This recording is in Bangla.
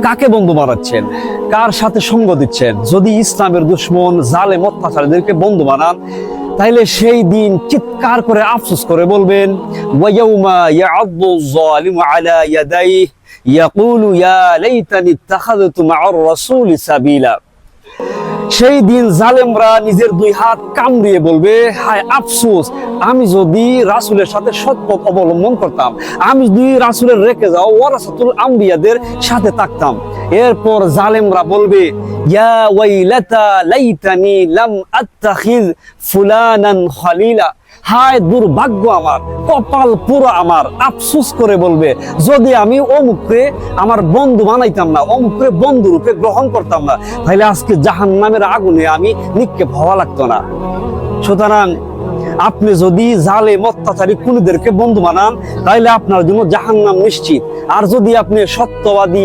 কাকে বন্ধু বানাচ্ছেন, কার সাথে সঙ্গ দিচ্ছেন? যদি ইসলামের দুশ্মন জালেম অত্যাচারীদেরকে বন্ধু বানান, তাইলে সেই দিন চিৎকার করে আফসোস করে বলবেন, ওয়ায়াউমা ইয়া'আদ্দু যালিমু আলা ইয়াদাইহি ইয়াকুলু ইয়া লাইতানি ইত্তাখাযতু মা'আর রাসূলি সাবিলা। সেই দিন জালেমরা নিজের দুই হাত কামড়িয়ে বলবে, হায় আফসোস, আমি যদি রাসূলের সাথে সৎপথ অবলম্বন করতাম, আমি যদি রাসূলের রেখে যাও ওয়ারাসাতুল আম্বিয়াদের সাথে থাকতাম। এরপর জালেমরা বলবে, ইয়া ওয়াইলাতা লাইতানি লাম আত্তাখিজ ফুলানান খলিলা। হায় দুর্ভাগ্য আমার, কপাল পুরো আমার। আফসোস করে বলবে, যদি আমি অমুকরে আমার বন্ধু বানাইতাম না, অমুকরে বন্ধু রূপে গ্রহণ করতাম না, তাহলে আজকে জাহান্নামের আগুনে আমি নিক্ষেপ হওয়া লাগতো না। সুতরাং আপনি যদি জালেম অত্যাচারী খুনিদেরকে বন্ধু বানান, তাহলে আপনার জন্য জাহান্নাম নিশ্চিত। আর যদি আপনি সত্যবাদী